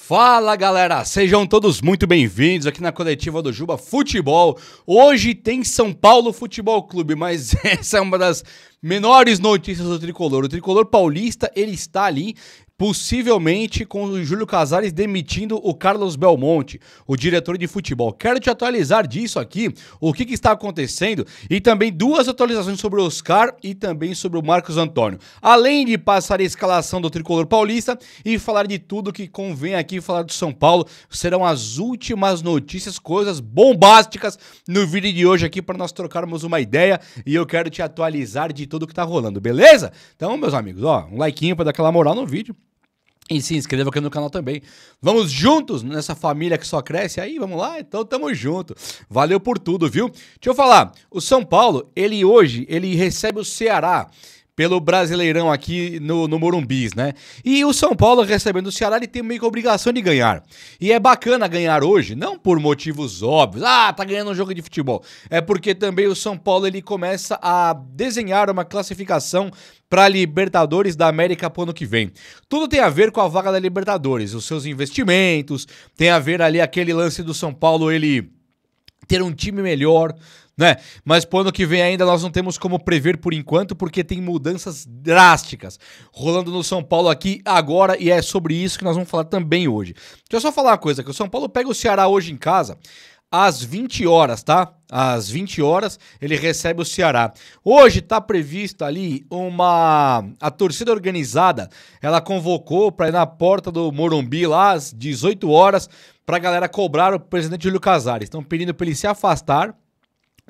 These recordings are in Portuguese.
Fala galera, sejam todos muito bem-vindos aqui na coletiva do Juba Futebol. Hoje tem São Paulo Futebol Clube, mas essa é uma das menores notícias do Tricolor. O Tricolor paulista, ele está ali possivelmente com o Júlio Casares demitindo o Carlos Belmonte, o diretor de futebol. Quero te atualizar disso aqui, o que está acontecendo e também duas atualizações sobre o Oscar e também sobre o Marcos Antônio. Além de passar a escalação do Tricolor paulista e falar de tudo que convém aqui falar do São Paulo, serão as últimas notícias, coisas bombásticas no vídeo de hoje aqui para nós trocarmos uma ideia e eu quero te atualizar de tudo que tá rolando, beleza? Então, meus amigos, ó, um likeinho para dar aquela moral no vídeo. E se inscreva aqui no canal também. Vamos juntos nessa família que só cresce aí? Vamos lá? Então tamo junto. Valeu por tudo, viu? Deixa eu falar. O São Paulo, hoje recebe o Ceará pelo Brasileirão aqui no Morumbi, né? E o São Paulo recebendo o Ceará, ele tem meio que a obrigação de ganhar. E é bacana ganhar hoje, não por motivos óbvios. Ah, tá ganhando um jogo de futebol. É porque também o São Paulo, ele começa a desenhar uma classificação para Libertadores da América pro ano que vem. Tudo tem a ver com a vaga da Libertadores, os seus investimentos, tem a ver ali aquele lance do São Paulo, ele ter um time melhor, né? Mas pro ano que vem ainda nós não temos como prever por enquanto, porque tem mudanças drásticas rolando no São Paulo aqui agora e é sobre isso que nós vamos falar também hoje. Deixa eu só falar uma coisa, que o São Paulo pega o Ceará hoje em casa às 20 horas, tá? Às 20 horas ele recebe o Ceará. Hoje tá previsto ali a torcida organizada, ela convocou para ir na porta do Morumbi lá às 18 horas pra galera cobrar o presidente Júlio Casares. Estão pedindo para ele se afastar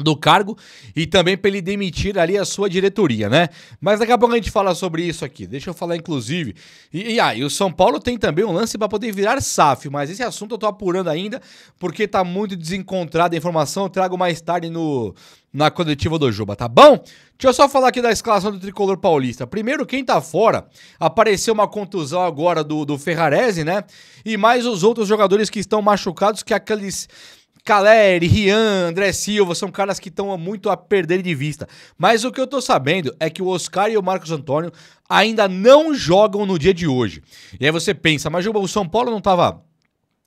do cargo e também para ele demitir ali a sua diretoria, né? Mas daqui a pouco a gente fala sobre isso aqui. Deixa eu falar inclusive. E o São Paulo tem também um lance para poder virar SAF, mas esse assunto eu tô apurando ainda porque tá muito desencontrada a informação. Eu trago mais tarde na coletiva do Juba, tá bom? Deixa eu só falar aqui da escalação do Tricolor paulista. Primeiro, quem tá fora, apareceu uma contusão agora do Ferrarese, né? E mais os outros jogadores que estão machucados, que aqueles Caleri, Rian, André Silva, são caras que estão muito a perder de vista. Mas o que eu tô sabendo é que o Oscar e o Marcos Antônio ainda não jogam no dia de hoje. E aí você pensa, mas o São Paulo não tava...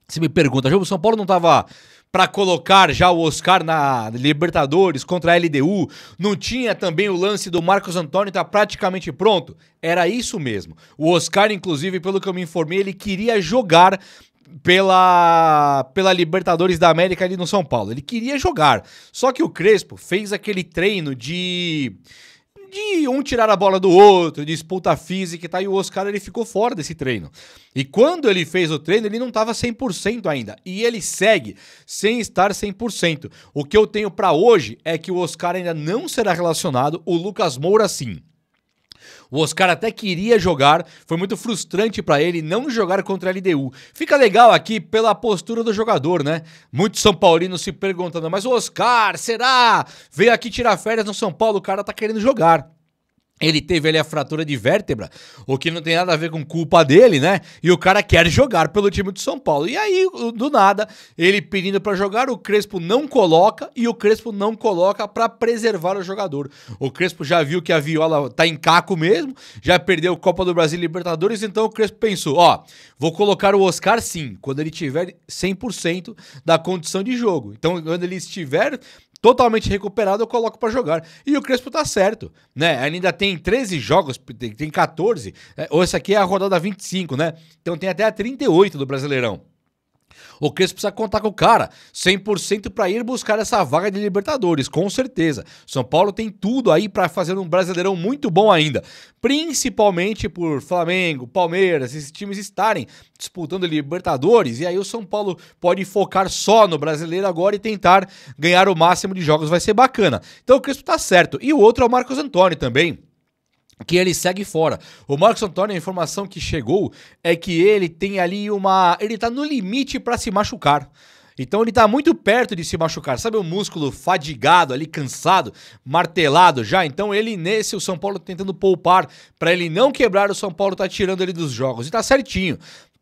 Você me pergunta, o São Paulo não tava pra colocar já o Oscar na Libertadores contra a LDU? Não tinha também o lance do Marcos Antônio, tá praticamente pronto? Era isso mesmo. O Oscar, inclusive, pelo que eu me informei, ele queria jogar pela Libertadores da América ali no São Paulo. Ele queria jogar. Só que o Crespo fez aquele treino de um tirar a bola do outro, de disputa física e tal, e o Oscar ele ficou fora desse treino. E quando ele fez o treino, ele não estava 100% ainda. E ele segue sem estar 100%. O que eu tenho para hoje é que o Oscar ainda não será relacionado, o Lucas Moura sim. O Oscar até queria jogar, foi muito frustrante pra ele não jogar contra a LDU. Fica legal aqui pela postura do jogador, né? Muitos São Paulinos se perguntando, mas o Oscar, será? Veio aqui tirar férias no São Paulo, o cara tá querendo jogar. Ele teve ali a fratura de vértebra, o que não tem nada a ver com culpa dele, né? E o cara quer jogar pelo time do São Paulo. E aí, do nada, ele pedindo pra jogar, o Crespo não coloca e o Crespo não coloca pra preservar o jogador. O Crespo já viu que a Viola tá em caco mesmo, já perdeu Copa do Brasil e Libertadores, então o Crespo pensou, ó, vou colocar o Oscar sim, quando ele tiver 100% da condição de jogo. Então, quando ele estiver totalmente recuperado, eu coloco pra jogar. E o Crespo tá certo, né? Ainda tem 13 jogos, tem 14, ou essa aqui é a rodada 25, né? Então tem até a 38 do Brasileirão. O Crespo precisa contar com o cara 100% para ir buscar essa vaga de Libertadores, com certeza. São Paulo tem tudo aí para fazer um Brasileirão muito bom ainda, principalmente por Flamengo, Palmeiras, esses times estarem disputando Libertadores, e aí o São Paulo pode focar só no Brasileiro agora e tentar ganhar o máximo de jogos, vai ser bacana. Então o Crespo tá certo. E o outro é o Marcos Antônio também, que ele segue fora. O Marcos Antônio, a informação que chegou é que ele tem ali ele tá no limite para se machucar. Então ele tá muito perto de se machucar. Sabe o músculo fadigado ali, cansado, martelado já? Então o São Paulo tentando poupar para ele não quebrar, o São Paulo tá tirando ele dos jogos. E tá certinho.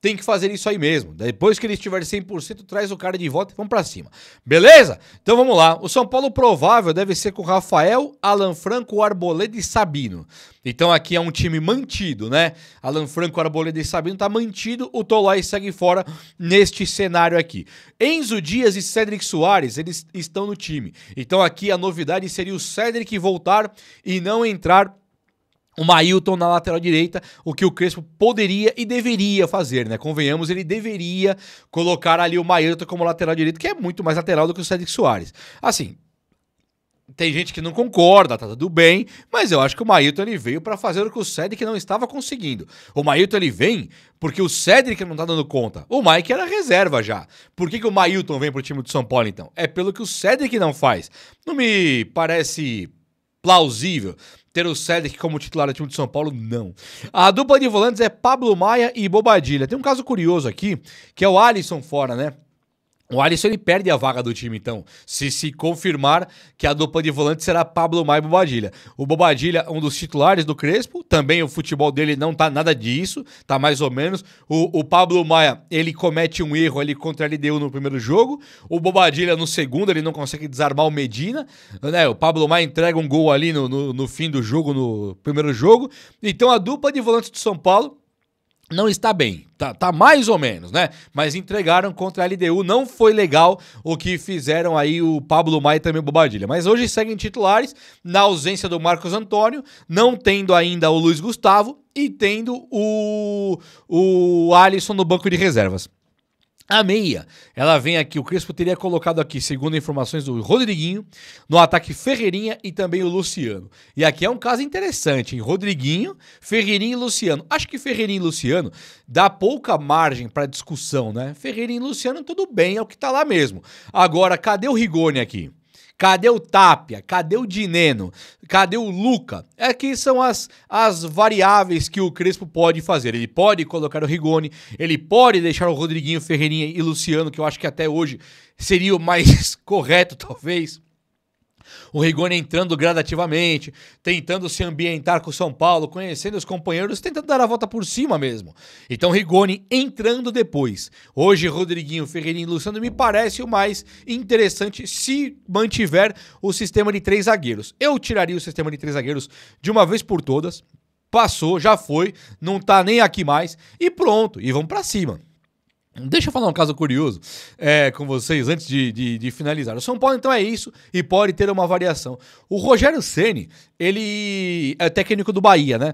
tem que fazer isso aí mesmo. Depois que ele estiver 100%, traz o cara de volta e vamos pra cima. Beleza? Então vamos lá. O São Paulo provável deve ser com Rafael, Alan Franco, Arboleda e Sabino. Então aqui é um time mantido, né? Alan Franco, Arboleda e Sabino tá mantido. O Tolói segue fora neste cenário aqui. Enzo Dias e Cédric Soares, eles estão no time. Então aqui a novidade seria o Cédric voltar e não entrar o Mailton na lateral direita, o que o Crespo poderia e deveria fazer, né? Convenhamos, ele deveria colocar ali o Mailton como lateral direito, que é muito mais lateral do que o Cédric Soares. Assim, tem gente que não concorda, tá tudo bem, mas eu acho que o Mailton ele veio para fazer o que o Cédric não estava conseguindo. O Mailton ele vem porque o Cédric não tá dando conta. O Mike era reserva já. Por que o Mailton vem pro time do São Paulo, então? É pelo que o Cédric não faz. Não me parece plausível ter o Cédric como titular do time de São Paulo, não. A dupla de volantes é Pablo Maia e Bobadilha. Tem um caso curioso aqui, que é o Alisson fora, né? O Alisson ele perde a vaga do time, então, se confirmar que a dupla de volantes será Pablo Maia e Bobadilha. O Bobadilha, um dos titulares do Crespo, também o futebol dele não tá nada disso, tá mais ou menos. O Pablo Maia, ele comete um erro ali contra a LDU no primeiro jogo, o Bobadilha no segundo, ele não consegue desarmar o Medina, né? O Pablo Maia entrega um gol ali no fim do jogo, no primeiro jogo. Então a dupla de volantes do São Paulo não está bem, tá mais ou menos, né? Mas entregaram contra a LDU, não foi legal o que fizeram aí o Pablo Maia e também o Bobadilha. Mas hoje seguem titulares, na ausência do Marcos Antônio, não tendo ainda o Luiz Gustavo e tendo o Alisson no banco de reservas. A meia, ela vem aqui, o Crespo teria colocado aqui, segundo informações do Rodriguinho, no ataque Ferreirinha e também o Luciano. E aqui é um caso interessante, hein? Rodriguinho, Ferreirinha e Luciano. Acho que Ferreirinha e Luciano dá pouca margem para discussão, né? Ferreirinha e Luciano, tudo bem, é o que tá lá mesmo. Agora, cadê o Rigoni aqui? Cadê o Tapia? Cadê o Dineno? Cadê o Luca? Aqui são as variáveis que o Crespo pode fazer. Ele pode colocar o Rigoni, ele pode deixar o Rodriguinho, Ferreirinha e Luciano, que eu acho que até hoje seria o mais correto, talvez. O Rigoni entrando gradativamente, tentando se ambientar com o São Paulo, conhecendo os companheiros, tentando dar a volta por cima mesmo. Então Rigoni entrando depois. Hoje Rodriguinho, Ferreirinha e Luciano me parece o mais interessante se mantiver o sistema de 3 zagueiros. Eu tiraria o sistema de 3 zagueiros de uma vez por todas. Passou, já foi, não tá nem aqui mais e pronto, e vamos pra cima. Deixa eu falar um caso curioso com vocês antes de finalizar. O São Paulo então é isso e pode ter uma variação. O Rogério Ceni, ele é técnico do Bahia, né?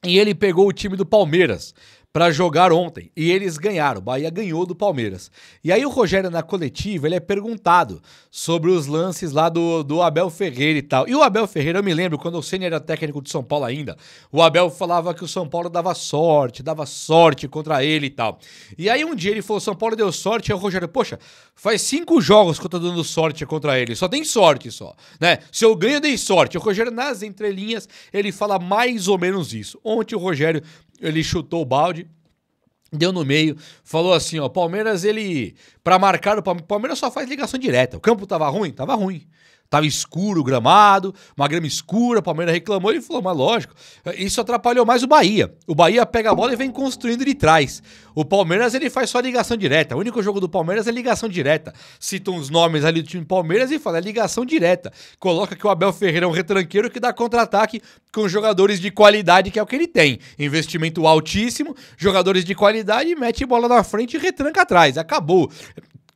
E ele pegou o time do Palmeiras para jogar ontem e eles ganharam. O Bahia ganhou do Palmeiras. E aí o Rogério na coletiva, ele é perguntado sobre os lances lá do Abel Ferreira e tal. E o Abel Ferreira, eu me lembro, quando o Ceni era técnico de São Paulo ainda, o Abel falava que o São Paulo dava sorte contra ele e tal. E aí um dia ele falou, São Paulo deu sorte, e o Rogério, poxa, faz 5 jogos que eu tô dando sorte contra ele, só tem sorte só, né? Se eu ganho, eu dei sorte. O Rogério, nas entrelinhas, ele fala mais ou menos isso. Ontem o Rogério, ele chutou o balde, deu no meio, falou assim, ó, Palmeiras, ele, pra marcar o Palmeiras só faz ligação direta. O campo tava ruim? Tava ruim. Tava escuro o gramado, uma grama escura, o Palmeiras reclamou, ele falou, mas lógico, isso atrapalhou mais o Bahia. O Bahia pega a bola e vem construindo de trás. O Palmeiras, ele faz só ligação direta. O único jogo do Palmeiras é ligação direta. Cita uns nomes ali do time Palmeiras e fala, é ligação direta. Coloca que o Abel Ferreira é um retranqueiro que dá contra-ataque com jogadores de qualidade, que é o que ele tem. Investimento altíssimo, jogadores de qualidade, mete bola na frente e retranca atrás. Acabou.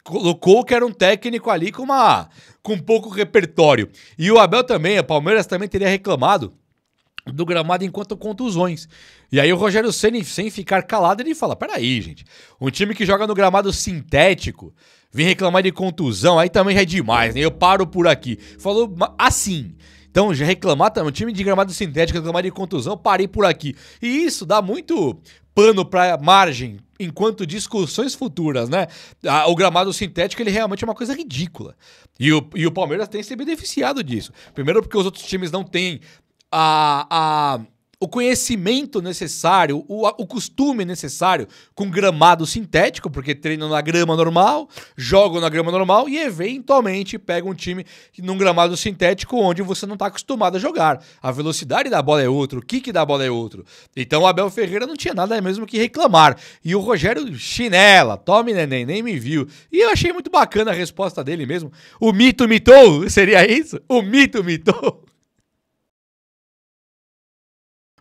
Colocou que era um técnico ali com pouco repertório. E o Abel também, a Palmeiras também teria reclamado do gramado enquanto contusões. E aí o Rogério Ceni, sem ficar calado, ele fala, peraí, gente, um time que joga no gramado sintético, vem reclamar de contusão, aí também já é demais, né? Eu paro por aqui. Falou assim. Então, já reclamar também, um time de gramado sintético, reclamar de contusão, parei por aqui. E isso dá muito pano para margem enquanto discussões futuras, né? O gramado sintético, ele realmente é uma coisa ridícula. E o Palmeiras tem se beneficiado disso. Primeiro porque os outros times não têm a o conhecimento necessário, o costume necessário com gramado sintético, porque treinam na grama normal, jogam na grama normal e eventualmente pegam um time num gramado sintético onde você não está acostumado a jogar. A velocidade da bola é outra, o kick da bola é outro. Então o Abel Ferreira não tinha nada mesmo que reclamar. E o Rogério chinela, tome neném, nem me viu. E eu achei muito bacana a resposta dele mesmo. O mito mitou, seria isso? O mito mitou.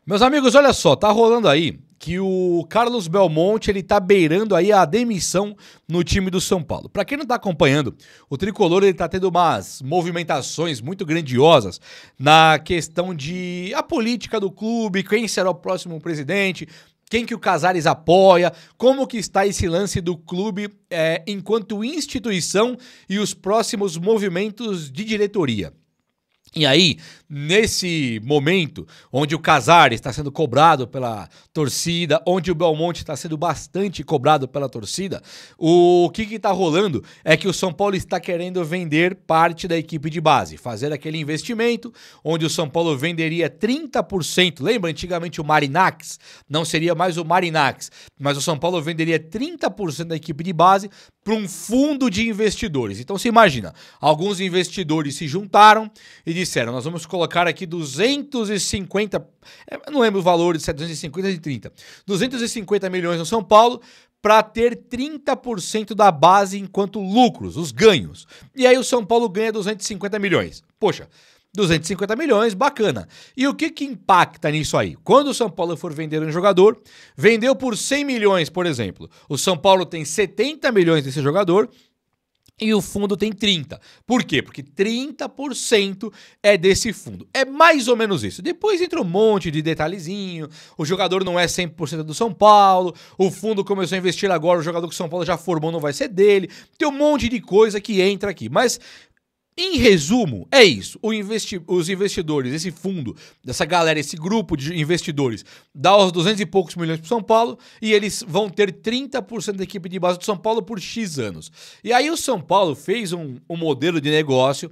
Meus amigos, olha só, tá rolando aí que o Carlos Belmonte, ele tá beirando aí a demissão no time do São Paulo. Pra quem não tá acompanhando, o Tricolor, ele tá tendo umas movimentações muito grandiosas na questão de a política do clube, quem será o próximo presidente, quem que o Casares apoia, como que está esse lance do clube enquanto instituição e os próximos movimentos de diretoria. E aí, nesse momento, onde o Casares está sendo cobrado pela torcida, onde o Belmonte está sendo bastante cobrado pela torcida, o que está rolando é que o São Paulo está querendo vender parte da equipe de base, fazer aquele investimento onde o São Paulo venderia 30%. Lembra, antigamente o Marinax? Não seria mais o Marinax, mas o São Paulo venderia 30% da equipe de base para um fundo de investidores. Então você imagina, alguns investidores se juntaram e disseram, nós vamos colocar aqui 250, não lembro o valor de 750 e 30, 250 milhões no São Paulo para ter 30% da base enquanto lucros, os ganhos. E aí o São Paulo ganha 250 milhões. Poxa, 250 milhões, bacana. E o que impacta nisso aí? Quando o São Paulo for vender um jogador, vendeu por 100 milhões, por exemplo. O São Paulo tem 70 milhões desse jogador e o fundo tem 30. Por quê? Porque 30% é desse fundo. É mais ou menos isso. Depois entra um monte de detalhezinho. O jogador não é 100% do São Paulo. O fundo começou a investir agora. O jogador que o São Paulo já formou não vai ser dele. Tem um monte de coisa que entra aqui. Mas, em resumo, é isso. Os investidores, esse fundo, dessa galera, esse grupo de investidores, dá os 200 e poucos milhões para o São Paulo e eles vão ter 30% da equipe de base do São Paulo por X anos. E aí o São Paulo fez um modelo de negócio,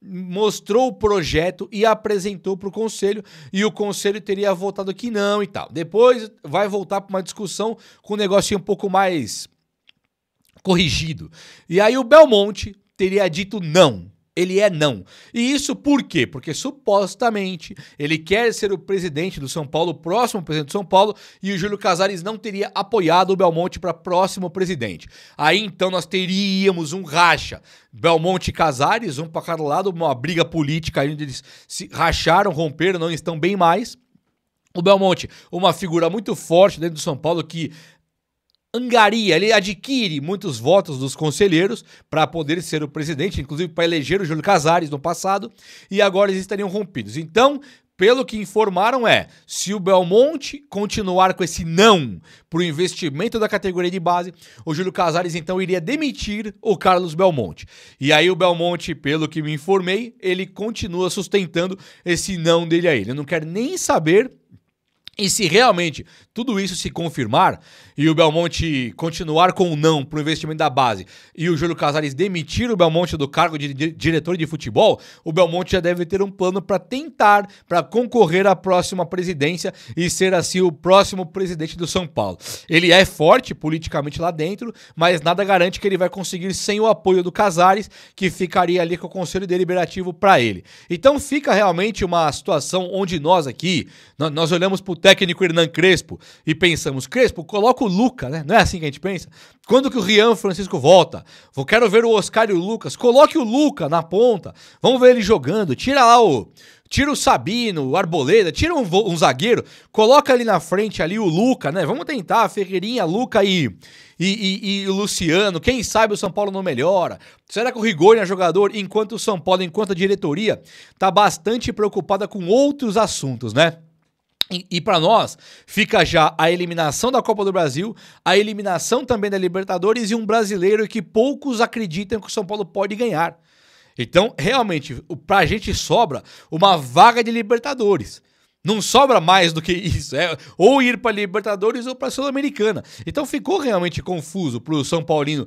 mostrou o projeto e apresentou para o conselho, e o conselho teria votado que não e tal. Depois vai voltar para uma discussão com um negocinho um pouco mais corrigido. E aí o Belmonte teria dito não. Ele é não. E isso por quê? Porque supostamente ele quer ser o presidente do São Paulo, o próximo presidente do São Paulo, e o Júlio Casares não teria apoiado o Belmonte para próximo presidente. Aí então nós teríamos um racha. Belmonte e Casares, um para cada lado, uma briga política onde eles se racharam, romperam, não estão bem mais. O Belmonte, uma figura muito forte dentro do São Paulo que angaria, ele adquire muitos votos dos conselheiros para poder ser o presidente, inclusive para eleger o Júlio Casares no passado, e agora eles estariam rompidos. Então, pelo que informaram se o Belmonte continuar com esse não para o investimento da categoria de base, o Júlio Casares então iria demitir o Carlos Belmonte. E aí o Belmonte, pelo que me informei, ele continua sustentando esse não dele aí. Ele não quer nem saber. E se realmente tudo isso se confirmar e o Belmonte continuar com o não para o investimento da base e o Júlio Casares demitir o Belmonte do cargo de diretor de futebol, o Belmonte já deve ter um plano para tentar, para concorrer à próxima presidência e ser assim o próximo presidente do São Paulo. Ele é forte politicamente lá dentro, mas nada garante que ele vai conseguir sem o apoio do Casares, que ficaria ali com o conselho deliberativo para ele. Então fica realmente uma situação onde nós aqui, nós olhamos para o técnico Hernan Crespo e pensamos, Crespo, coloca o Luca, né? Não é assim que a gente pensa? Quando que o Rian Francisco volta? Quero ver o Oscar e o Lucas. Coloque o Luca na ponta. Vamos ver ele jogando. Tira o Sabino, o Arboleda, tira um zagueiro, coloca ali na frente ali o Luca, né? Vamos tentar, Ferreirinha, Luca e o Luciano. Quem sabe o São Paulo não melhora? Será que o Rigoni é jogador? Enquanto o São Paulo, enquanto a diretoria, tá bastante preocupada com outros assuntos, né? E para nós, fica já a eliminação da Copa do Brasil, a eliminação também da Libertadores e um brasileiro que poucos acreditam que o São Paulo pode ganhar. Então, realmente, pra gente sobra uma vaga de Libertadores. Não sobra mais do que isso. Ou ir para Libertadores ou para Sul-Americana. Então ficou realmente confuso para o São Paulino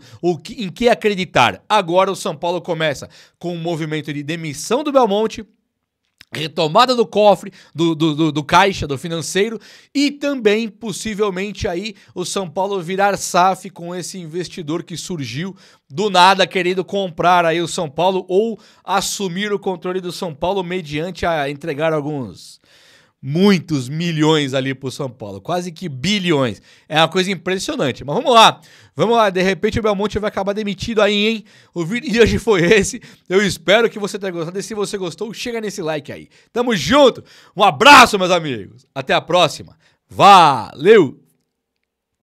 em que acreditar. Agora o São Paulo começa com um movimento de demissão do Belmonte, retomada do cofre, do caixa, do financeiro, e também, possivelmente, aí o São Paulo virar SAF com esse investidor que surgiu do nada querendo comprar aí o São Paulo ou assumir o controle do São Paulo mediante a entregar muitos milhões ali pro São Paulo, quase que bilhões. É uma coisa impressionante, mas vamos lá, de repente o Belmonte vai acabar demitido aí, hein? O vídeo de hoje foi esse, eu espero que você tenha gostado, e se você gostou, chega nesse like aí. Tamo junto, um abraço, meus amigos, até a próxima, valeu!